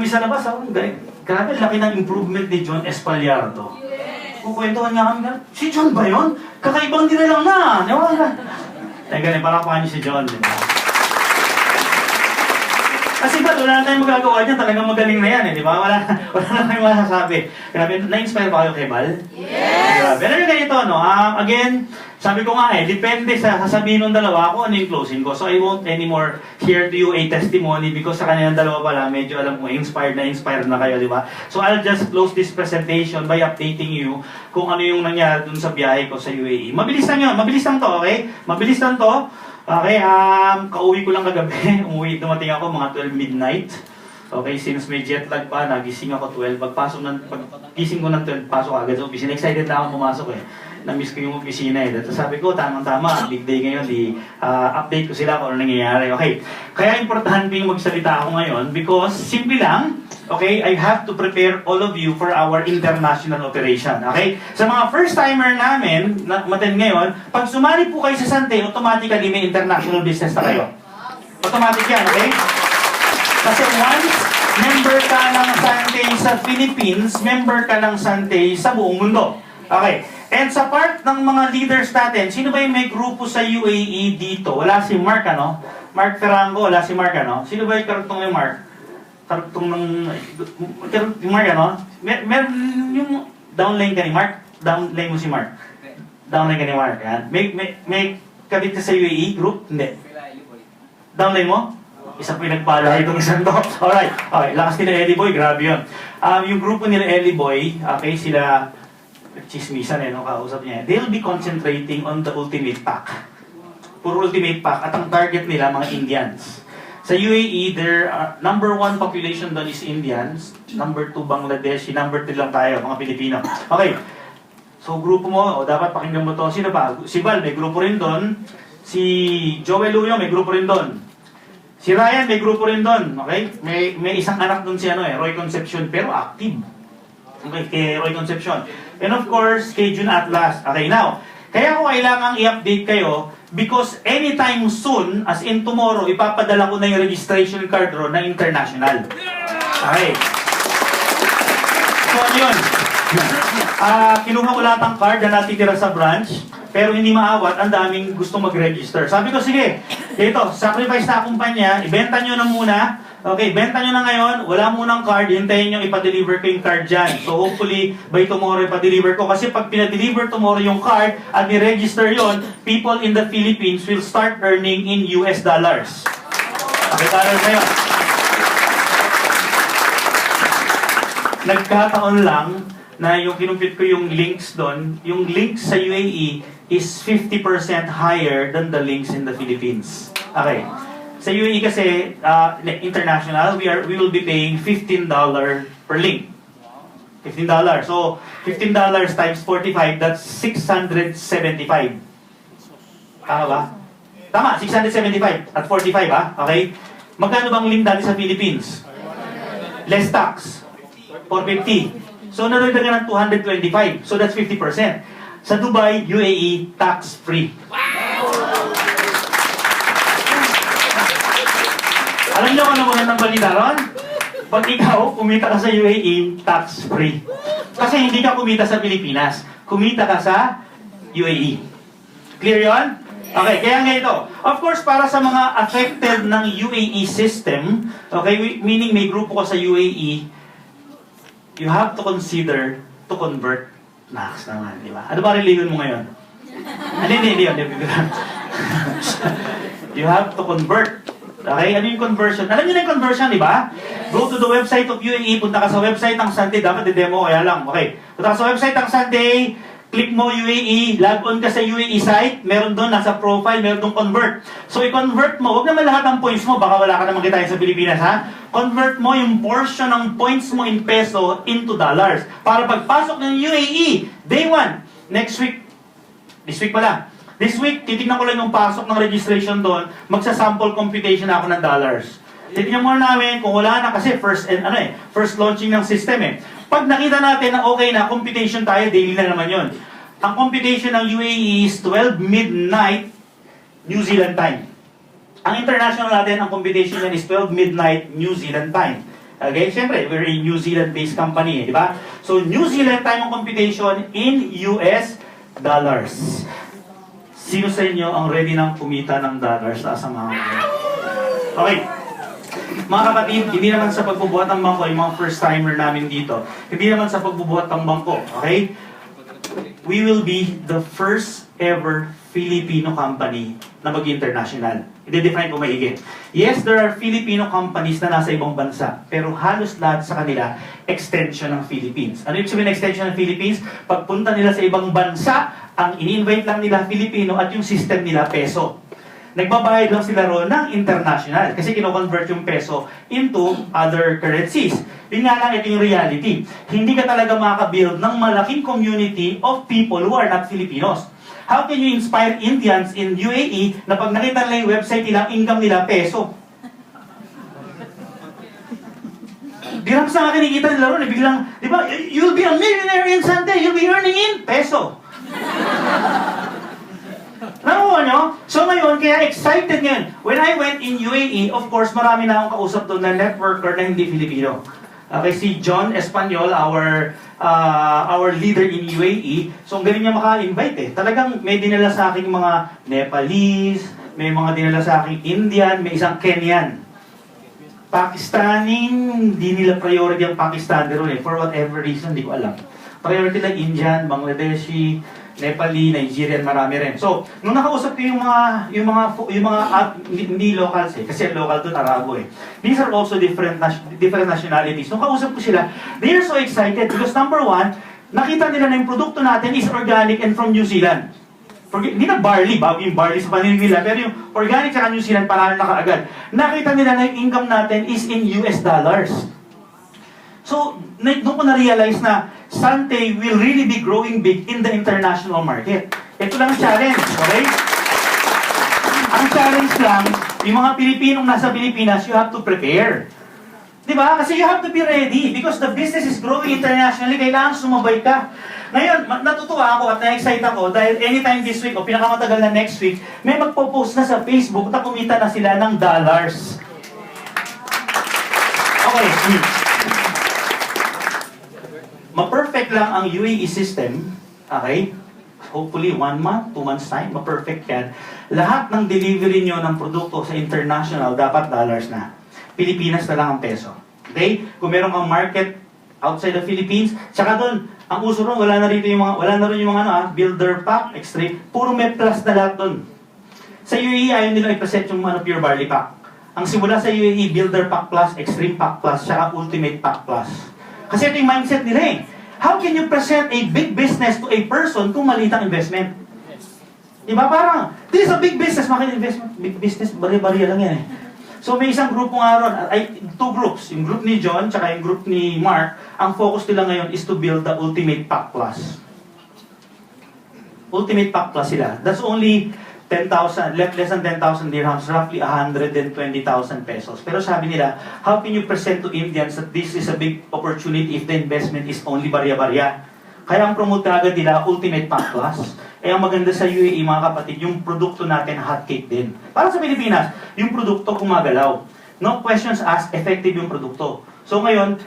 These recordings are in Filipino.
Sa labas, grabe, laki ng improvement ni John Espaliardo. Kukwentuhan nga kami, si John ba yun? Kakaibang din lang na, di ba? Ganyan, palakpakan niyo si John, di ba? Kasi ba, wala na tayong magagawa dyan, talagang magaling na yan, di ba? Wala na tayong masasabi. Grabe, na-inspire ba kayo kay Val? Yes! Grabe, alam nyo ganito, no? Again, sabi ko nga depende sa sasabihin ng dalawa kung ano yung closing ko. So I won't anymore share to you a testimony because sa kanilang dalawa pala, medyo alam ko, inspired na kayo, di ba? So I'll just close this presentation by updating you kung ano yung nangyari dun sa biyahe ko sa UAE. Mabilis lang yun, mabilis lang to, okay? Mabilis lang to. Okay, kauwi ko lang kagabi. Dumating ako mga 12 midnight. Okay, since may jet lag pa, nagising ako 12. Paggising ko ng 12, pasok agad sa opisina. Excited na ako pumasok Na-miss ko yung opisina Tapos sabi ko, tamang-tama, big day ngayon, update ko sila kung ano nangyayari. Okay, kaya importante yung magsalita ako ngayon because simple lang, okay, I have to prepare all of you for our international operation. Okay? Sa mga first-timer namin, na matin ngayon, pag sumali po kayo sa Sante, automatically may international business na kayo. Automatic yan, okay? Kasi once member ka ng Sante sa Philippines, member ka ng Sante sa buong mundo. Okay. And sa part ng mga leaders natin, sino ba yung may grupo sa UAE dito? Wala si Mark, ano? Mark Ferrango, wala si Mark, ano? Sino ba yung karugtong yung Mark? Karugtong ng... Yung Mark, ano? Meron yung downline ka ni Mark? Downline mo si Mark? Downline ka ni Mark, yan? May kabit ka sa UAE group? Hindi. Downline mo? Isang pinagpala itong isang to. Alright. Okay, lakas nila Ellie Boy, grabe yun. Yung grupo nila Ellie Boy, okay, sila... chismisan kausap niya. They'll be concentrating on the ultimate pack. Puro ultimate pack. At ang target nila, mga Indians. Sa UAE, their number 1 population doon is Indians. Number 2, Bangladeshi. Number 3 lang tayo, mga Pilipino. Okay. So, grupo mo, dapat pakinggan mo to. Sino pa? Si Val, may grupo rin doon. Si Joel Luyo, may grupo rin doon. Si Ryan, may grupo rin doon. Okay? May isang anak doon si Roy Concepcion, pero active. Okay, kay Roy Concepcion. And of course, kay June Atlas. Okay, now, kaya ko kailangang i-update kayo because anytime soon, as in tomorrow, ipapadala ko na yung registration card ro na international. Okay. So, ano yun? Kinuha ko lahat ng card na natitira sa branch, pero hindi maawat, ang daming gusto mag-register. Sabi ko, sige, ito, sacrifice na kumpanya, ibenta nyo na muna. Okay, benta nyo na ngayon, wala munang card, hintayin nyo ipa-deliver ko yung card dyan. So hopefully, by tomorrow ipa-deliver ko. Kasi pag pina-deliver tomorrow yung card at ni-register yon, people in the Philippines will start earning in US dollars. Pakitaral na yun. Nagkataon lang na yung kinumpit ko yung links doon, yung links sa UAE is 50% higher than the links in the Philippines. Okay. Sa UAE kasi, international, we will be paying $15 per link. $15. So, $15 times 45, that's 675. Tama ba? Tama, 675 at 45, Okay? Magkano bang link dati sa Philippines? Less tax. 450. So, nadagdagan ng 225. So, that's 50%. Sa Dubai, UAE, tax-free. Alam niyo kung ano magandang balita ron? Pag ikaw, kumita ka sa UAE, tax-free. Kasi hindi ka kumita sa Pilipinas. Kumita ka sa UAE. Clear yon? Okay, kaya nga ito. Of course, para sa mga affected ng UAE system, okay, meaning may grupo ko sa UAE, you have to consider to convert. Naks naman, di ba? Ano ba religion mo ngayon? Hindi. You have to convert. Okay, ano yung conversion? Alam niyo na yung conversion, di ba? Go to the website of UAE, punta ka sa website ng Sante, dapat i-demo, kaya lang. Okay, punta ka sa website ng Sante, click mo UAE, log on ka sa UAE site, meron doon, nasa profile, meron doon convert. So, i-convert mo, huwag naman lahat ng points mo, baka wala ka naman kita sa Pilipinas, ha? Convert mo yung portion ng points mo in peso into dollars. Para pagpasok ng UAE, day 1, next week, this week pala, this week, titignan ko lang yung pasok ng registration doon, magsa-sample computation ako ng dollars. Titignan muna namin kung wala na kasi first launching ng system Pag nakita natin na okay na, computation tayo, daily na naman yon. Ang computation ng UAE is 12 midnight New Zealand time. Ang international natin, ang computation yan is 12 midnight New Zealand time. Okay, syempre, we're a New Zealand-based company, di ba? So, New Zealand tayo ng computation in US dollars. Sino sa inyo ang ready ng kumita ng dollars sa mga Okay. Mga kapatid, hindi naman sa pagbubuhat ng bangko, yung mga first-timer namin dito, hindi naman sa pagbubuhat ng bangko, okay? We will be the first ever Filipino company na mag-international. I-define ko maigi. Yes, there are Filipino companies na nasa ibang bansa, pero halos lahat sa kanila, extension ng Philippines. Ano yung sabihin ng extension ng Philippines? Pagpunta nila sa ibang bansa, ang ini-invite lang nila Filipino at yung system nila peso. Nagbabayad lang sila ron ng international kasi kino-convert yung peso into other currencies. Yun nga lang, ito yung reality. Hindi ka talaga makaka-build ng malaking community of people who are not Filipinos. How can you inspire Indians in UAE na pag nakita nila yung website nila, income nila, peso? Dirham sa akin, nakikita nila ron, biglang, di ba, you'll be a millionaire in Sunday, you'll be earning in peso. Nakuha nyo? So ngayon, kaya excited ngayon. When I went in UAE, of course, marami na akong kausap doon na networker na hindi Filipino. Okay, si John Espanyol, our leader in UAE, so ang galing niya maka-invite eh. Talagang may dinala sa akin mga Nepalese, may mga dinala sa akin Indian, may isang Kenyan. Pakistani, hindi nila priority ang Pakistani ron eh. For whatever reason, hindi ko alam. Priority lang Indian, Bangladeshi, Nepali, Nigerian, marami rin. So, nung nakausap ko yung mga hindi locals eh, kasi local doon Arabo eh. These are also different nationalities. Nung kausap ko sila, they are so excited because number one, nakita nila na yung produkto natin is organic and from New Zealand. Hindi na barley, bago yung barley sa paningin nila, pero yung organic sa New Zealand, panalo na kaagad. Nakita nila na yung income natin is in US dollars. So, doon ko na-realize na Sante will really be growing big in the international market. Ito lang ang challenge, okay? Ang challenge lang, yung mga Pilipinong nasa Pilipinas, you have to prepare. Diba? Kasi you have to be ready because the business is growing internationally, kailangan sumabay ka. Ngayon, natutuwa ako at na-excite ako dahil anytime this week o pinakamatagal na next week, may magpo-post na sa Facebook na kumita na sila ng dollars. Okay. Ma-perfect lang ang UAE system, okay? Hopefully, 1 month, 2 months time, ma-perfect yan. Lahat ng delivery nyo ng produkto sa international, dapat dollars na. Pilipinas na lang ang peso. Okay? Kung meron kang market outside the Philippines, tsaka doon, ang uso ron, wala na rin yung mga builder pack, extreme, puro may plus na lahat doon. Sa UAE, ayaw nila i-present yung pure barley pack. Ang simula sa UAE, builder pack plus, extreme pack plus, tsaka ultimate pack plus. Kasi ito yung mindset nila eh. How can you present a big business to a person kung maliit ang investment? Diba parang, this is a big business, makita investment, big business, bari-bari lang yan eh. So may isang grupo nga ron, two groups, yung group ni John, tsaka yung group ni Mark, ang focus nila ngayon is to build the Ultimate Pack Plus. Ultimate Pack Plus sila. That's only 10,000, less than 10,000 dirhams, roughly 120,000 pesos. Pero sabi nila, how can you present to Indians that this is a big opportunity if the investment is only barya-barya? Kaya ang promote na agad nila, Ultimate Pack Plus. Eh ang maganda sa UAE, mga kapatid, yung produkto natin, hotcake din. Para sa Pilipinas, yung produkto gumagalaw. No questions asked, effective yung produkto. So ngayon,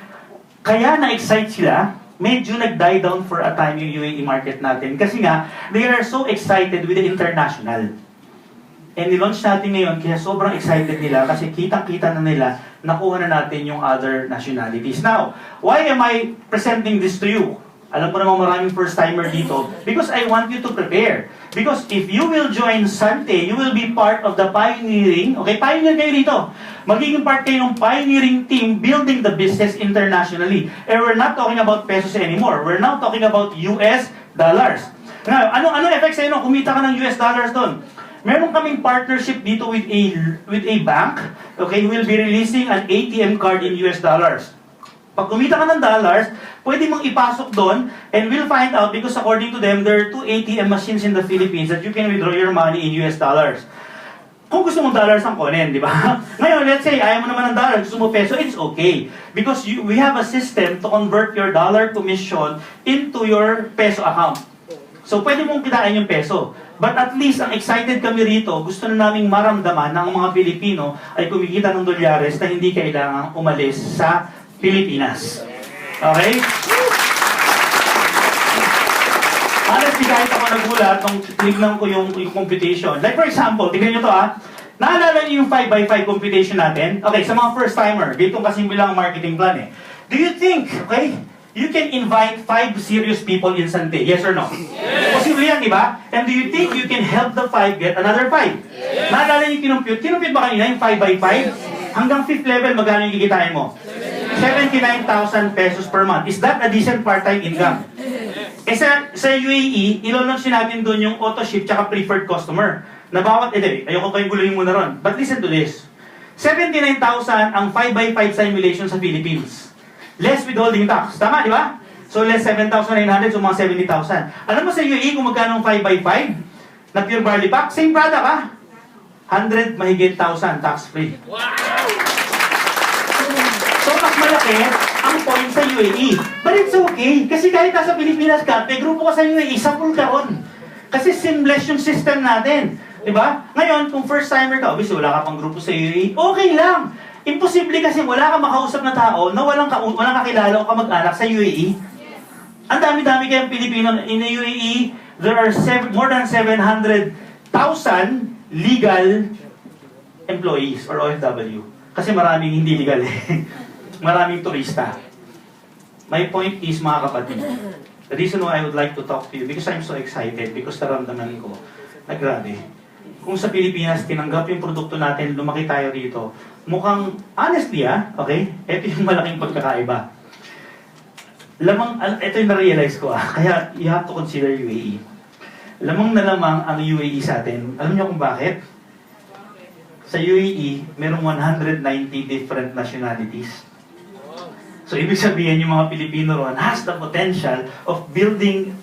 kaya na-excite sila, medyo nag-die down for a time yung UAE market natin. Kasi nga, they are so excited with the international. And nilaunch natin ngayon, kaya sobrang excited nila kasi kitang-kita na nila, nakuha na natin yung other nationalities. Now, why am I presenting this to you? Alam ko naman maraming first-timer dito. Because I want you to prepare. Because if you will join Sante, you will be part of the pioneering, okay, pioneer kayo dito. Magiging part kayo ng pioneering team building the business internationally. And we're not talking about pesos anymore. We're now talking about US dollars. Now, ano effect sa inyo? Kumita ka ng US dollars doon. Meron kaming partnership dito with a bank. Okay, we'll be releasing an ATM card in US dollars. Pag kumita ka ng dollars, pwede mong ipasok doon and we'll find out because according to them, there are 2 ATM machines in the Philippines that you can withdraw your money in US dollars. Kung gusto mong dollars ang kunin, di ba? Ngayon, let's say, ayaw mo naman ng dollar, gusto mo peso, it's okay. Because we have a system to convert your dollar commission into your peso account. So, pwede mong kitain yung peso. But at least, ang excited kami rito, gusto na naming maramdaman na ang mga Pilipino ay kumikita ng dolyares na hindi kailangang umalis sa Pilipinas. Okay? Honestly, kahit ako nagulat nung tinignan ko yung computation. Like for example, tignan nyo to Naalala niyo yung 5x5 computation natin? Okay, sa mga first-timer, dito kasi bilang marketing plan Do you think, okay, you can invite 5 serious people instantly? Yes or no? Yes! Posible yan, di ba? And do you think you can help the 5 get another 5? Yes! Naalala niyo kinumpute? Kinumpute ba kanina yung 5x5? Hanggang 5th level, magkano yung kikitain mo? 79,000 pesos per month. Is that a decent part-time income? Sa UAE, ilalaunch natin doon yung auto-ship tsaka preferred customer. Na bawat, ayoko kayong guluhin muna ron. But listen to this. 79,000 ang 5x5 simulation sa Philippines. Less withholding tax. Tama, di ba? So less 7,900, so mga 70,000. Alam mo sa UAE kung magkano ang 5x5 na pure barley pack? Same product 100 mahigit 1,000 tax-free. Wow! So mas malaki ang point sa UAE. But it's okay. Kasi kahit nasa Pilipinas ka, may grupo ka sa UAE, sapul ka ron. Kasi seamless yung system natin. Diba? Ngayon, kung first timer ka, obviously wala ka pang grupo sa UAE, okay lang. Imposible kasi wala kang makausap na tao na walang kakilala o kamag-anak sa UAE. Ang dami-dami kayang Pilipino in the UAE, there are more than 700,000 legal employees or OFW. Kasi maraming hindi legal Maraming turista. My point is, mga kapatid, the reason why I would like to talk to you, because I'm so excited, because naramdaman ko na grabe. Kung sa Pilipinas, tinanggap yung produkto natin, lumaki tayo dito, mukhang, honestly okay? Ito yung malaking pagkakaiba. Ito yung na-realize ko kaya you have to consider UAE. Lamang na lamang ang UAE sa atin. Alam niyo kung bakit? Sa UAE, merong 190 different nationalities. So, ibig sabihin yung mga Pilipino ron has the potential of building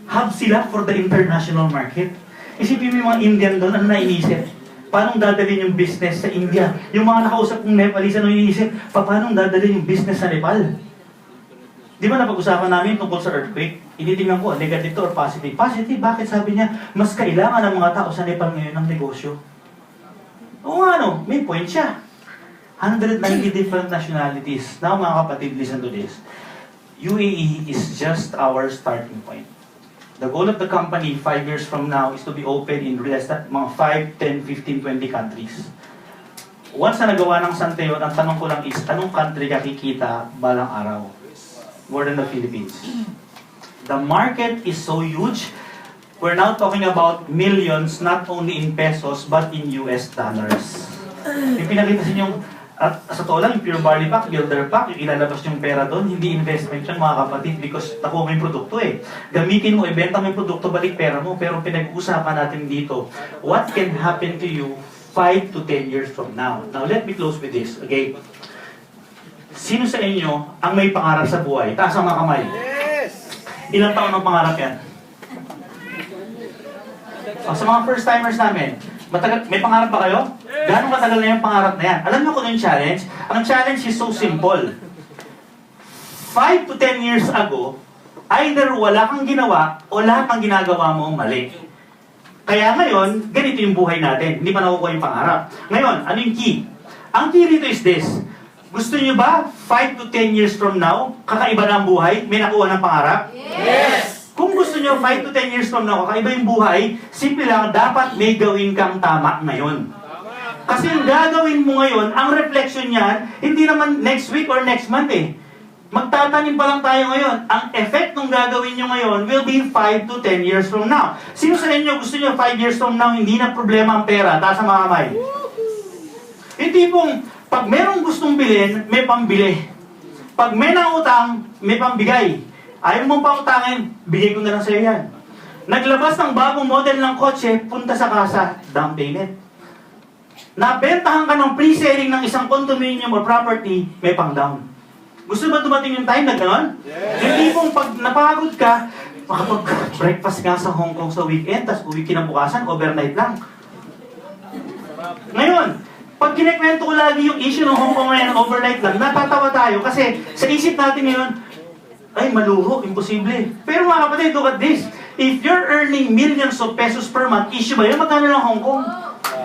hub sila for the international market. Isipin mo yung mga Indian doon, ano na iniisip? Paano dadalhin yung business sa India? Yung mga nakausap kong Nepalese, ano iniisip? Paano dadalhin yung business sa Nepal? Di ba napag-usapan namin tungkol sa earthquake? Initingnan ko, negative to or positive? Positive, bakit sabi niya, mas kailangan ng mga tao sa Nepal ngayon ng negosyo? Oo nga may point siya. 190 different nationalities. Now mga kapatid, listen to this. UAE is just our starting point. The goal of the company 5 years from now is to be open in less than mga 5, 10, 15, 20 countries. Once na nagawa ng Santeon, ang tanong ko lang is, anong country ka kikita balang araw? More than the Philippines. The market is so huge. We're now talking about millions, not only in pesos, but in US dollars. Yung pinakita sa inyo, at sa totoo lang, yung pure barley pack, builder pack, yung ilalabas yung pera doon, hindi investment yan mga kapatid because nakuha mo yung produkto Gamitin mo, ibenta mo yung produkto, balik pera mo. Pero pinag-uusapan natin dito, what can happen to you 5 to 10 years from now? Now, let me close with this, okay? Sino sa inyo ang may pangarap sa buhay? Taas ang mga kamay. Yes! Ilang taon ang pangarap yan? Sa mga first-timers namin, may pangarap ba kayo? Gano'ng katagal na yung pangarap na yan? Alam niyo kung ano yung challenge? Ang challenge is so simple. 5 to 10 years ago, either wala kang ginawa o lahat ng ginagawa mo mali. Kaya ngayon, ganito yung buhay natin. Hindi pa nakukuha yung pangarap. Ngayon, ano yung key? Ang key rito is this. Gusto niyo ba 5 to 10 years from now, kakaiba na ang buhay? May nakuha ng pangarap? Yes! Kung gusto niyo 5 to 10 years from now, kakaiba yung buhay, simple lang, dapat may gawin kang tama ngayon. Kasi yung gagawin mo ngayon, ang reflection niyan, hindi naman next week or next month Magtatanim pa lang tayo ngayon. Ang effect ng gagawin nyo ngayon will be 5 to 10 years from now. Sino sa inyo gusto nyo 5 years from now, hindi na problema ang pera? Taas ang mga kamay. Yung tipong, pag merong gustong bilhin, may pambili. Pag may nangutang, may pambigay. Ayaw mong pautangin, bigay ko na lang sa'yo yan. Naglabas ng bagong model ng kotse, punta sa kasa, down payment. Nabentahan ka ng pre-selling ng isang condominium or property, may pang-down. Gusto ba dumating yung time na gano'n? Yes. Yung tipong pag napagod ka, makapag-breakfast ka sa Hong Kong sa weekend, tapos uwi kinabukasan, overnight lang. Ngayon, pag kinikwento ko lagi yung issue ng Hong Kong ngayon, overnight lang, natatawa tayo kasi sa isip natin ngayon, ay maluho, imposible. Pero mga kapatid, look at this. If you're earning millions of pesos per month, issue ba yun? Magkano lang Hong Kong?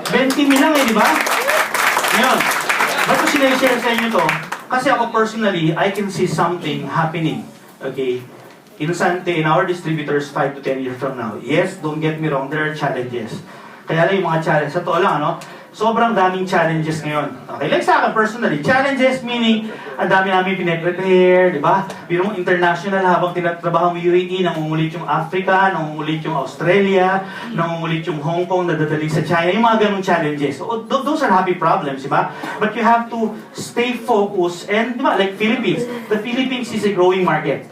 20 mil lang di ba? Ngayon, ba't ko sinashare sa inyo to? Kasi ako personally, I can see something happening. Okay? In our distributors 5 to 10 years from now. Yes, don't get me wrong, there are challenges. Kaya lang yung mga challenge, sa totoo lang, sobrang daming challenges ngayon. Okay, like sa akin personally, challenges meaning, ang dami namin pinaprepare, di ba? Pero international, habang tinatrabaho mo UAE, nangungulit yung Africa, nangungulit yung Australia, nangungulit yung Hong Kong, nadadali sa China, yung mga ganong challenges. So, those are happy problems, di ba? But you have to stay focused, and di ba, like Philippines, the Philippines is a growing market.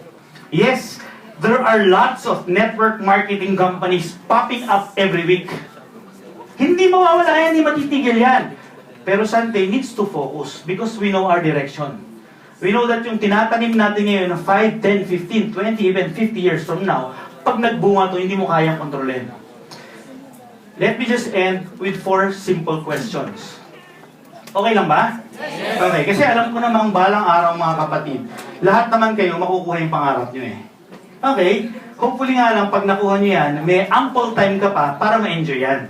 Yes, there are lots of network marketing companies popping up every week. Hindi mawawala yan, hindi matitigil yan. Pero Sante needs to focus because we know our direction. We know that yung tinatanim natin ngayon na 5, 10, 15, 20, even 50 years from now, pag nagbunga to, hindi mo kayang kontrolin. Let me just end with 4 simple questions. Okay lang ba? Okay, kasi alam ko namang balang araw mga kapatid, lahat naman kayo makukuha yung pangarap nyo eh. Okay, hopefully nga lang pag nakuha nyo yan, may ample time ka pa para ma-enjoy yan.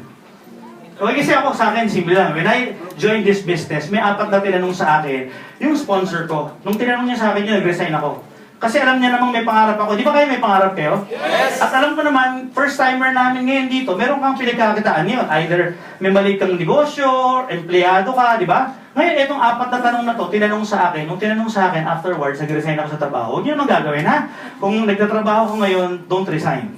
Okay, kasi ako sa akin, simple lang. When I joined this business, may 4 na tinanong sa akin, yung sponsor ko. Nung tinanong niya sa akin yun, nag-resign ako. Kasi alam niya namang may pangarap ako. Di ba kayo may pangarap kayo? Yes! At alam ko naman, first timer namin ngayon dito, meron kang pinagkakitaan yun. Either may maliit kang negosyo, empleyado ka, di ba? Ngayon, itong 4 na tanong na to, tinanong sa akin. Nung tinanong sa akin, afterwards, nag-resign ako sa trabaho. Huwag niyo naman gagawin, ha? Kung nagtatrabaho ko ngayon, don't resign.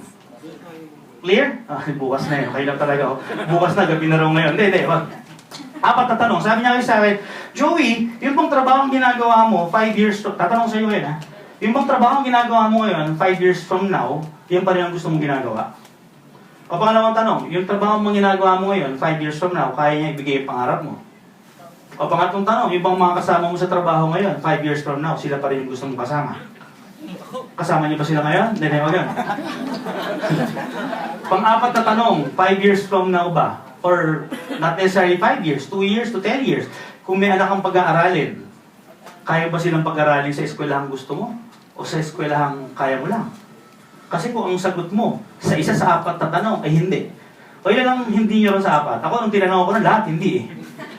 Clear? Bukas na yun. Okay lang talaga. Bukas na, gabi na raw ngayon. Hindi. 4 na tanong. Sabi niya kayo sa akin, Joey, yung bang trabaho ang ginagawa mo, 5 years, tatanong sa iyo ngayon, ha? Yung bang trabaho ang ginagawa mo ngayon, 5 years from now, yan pa rin ang gusto mong ginagawa? O pangalawang tanong, yung trabaho mong ginagawa mo ngayon, 5 years from now, kaya niya ibigay ang pangarap mo? O pangatlong tanong, yung bang mga kasama mo sa trabaho ngayon, 5 years from now, sila pa rin yung gusto mong kasama? Kasama niyo ba sila ngayon? Hindi, wag. Pang-4 na tanong, 5 years from now ba? Or not necessarily 5 years, 2 years to 10 years. Kung may anak kang pag-aaralin, kaya ba silang pag-aralin sa eskwelahang gusto mo? O sa eskwelahang kaya mo lang? Kasi kung ang sagot mo sa isa sa 4 na tanong ay hindi. O ilan ang hindi nyo rin sa 4? Ako, nung tinanong ako na lahat, hindi eh.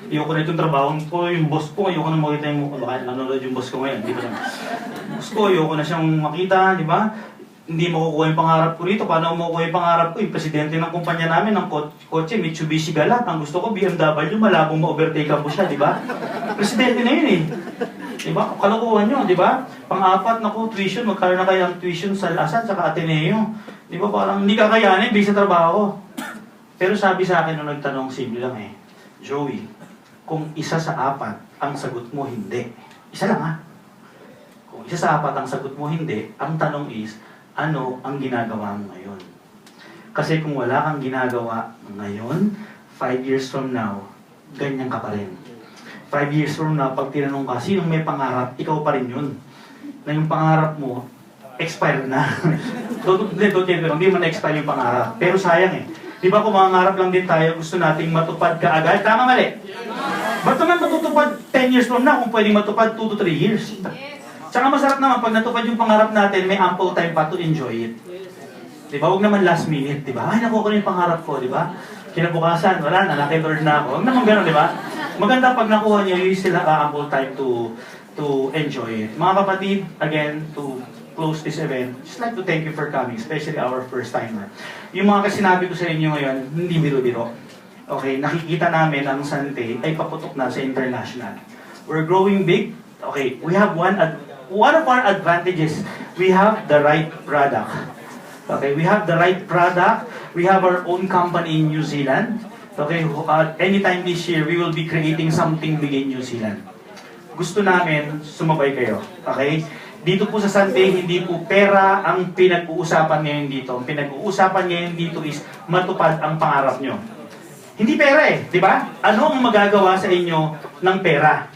Ayoko na itong trabaho ko, yung boss ko, ayoko na makita yung baka nanonood yung boss ko ngayon, di ba? Boss ko, ayoko na siyang makita, di ba? Hindi makukuha yung pangarap ko rito. Paano makukuha yung pangarap ko? Yung presidente ng kumpanya namin, ng kotse, Mitsubishi Galant. Ang gusto ko, BMW, malabong ma-overtake mo siya, di ba? Presidente na yun eh. Di ba? Kalokohan nyo, di ba? Pang-4, naku, tuition, magkaroon na kayo ng tuition sa Asan, sa Ateneo. Di ba? Parang hindi kakayanin, based sa trabaho. Pero sabi sa akin nung nagtanong, simple lang eh, Joey, kung isa sa 4 ang sagot mo hindi. Isa lang ha. Kung isa sa 4 ang sagot mo hindi, ang tanong is, ano ang ginagawa mo ngayon? Kasi kung wala kang ginagawa ngayon, 5 years from now, ganyan ka pa rin. 5 years from now, pag tinanong ka, sinong may pangarap, ikaw pa rin yun. Na yung pangarap mo, expired na. Hindi man na-expire yung pangarap. Pero sayang eh. Di ba kung mangarap lang din tayo, gusto nating matupad kaagad? Tama mali? Ba't naman matutupad 10 years from now kung pwedeng matupad 2 to 3 years? Tsaka masarap naman pag natupad yung pangarap natin, may ample time pa to enjoy it. Di ba? Huwag naman last minute, di ba? Ay, nakuha ko na yung pangarap ko, di ba? Kinabukasan, wala na, nakitord na ako. Huwag naman gano'n, di ba? Maganda pag nakuha niyo, you still have ample time to enjoy it. Mga kapatid, again, to close this event, just like to thank you for coming, especially our first timer. Yung mga kasinabi ko sa inyo ngayon, hindi biro-biro. Okay, nakikita namin ang Sante ay paputok na sa international. We're growing big. Okay, we have one of our advantages. We have the right product. Okay, we have the right product. We have our own company in New Zealand. Okay, anytime this year, we will be creating something big in New Zealand. Gusto namin sumabay kayo. Okay? Dito po sa Sante, hindi po pera ang pinag-uusapan ngayon dito. Ang pinag-uusapan ngayon dito is matupad ang pangarap nyo. Hindi pera eh, di ba? Ano ang magagawa sa inyo ng pera?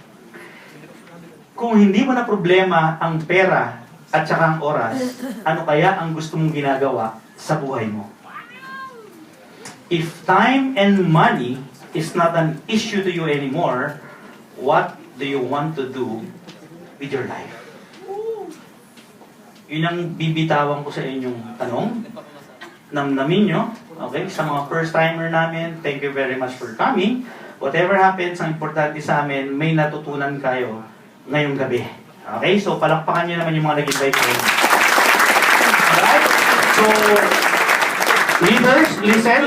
Kung hindi mo na problema ang pera at saka ang oras, ano kaya ang gusto mong ginagawa sa buhay mo? If time and money is not an issue to you anymore, what do you want to do with your life? Yun ang bibitawan ko sa inyong tanong. Namnamin nyo. Okay? Sa mga first-timer namin, thank you very much for coming. Whatever happens, ang importante sa amin, may natutunan kayo ngayong gabi. Okay? So, palakpakan nyo naman yung mga nag-invite ngayon. Alright? So, leaders, listen.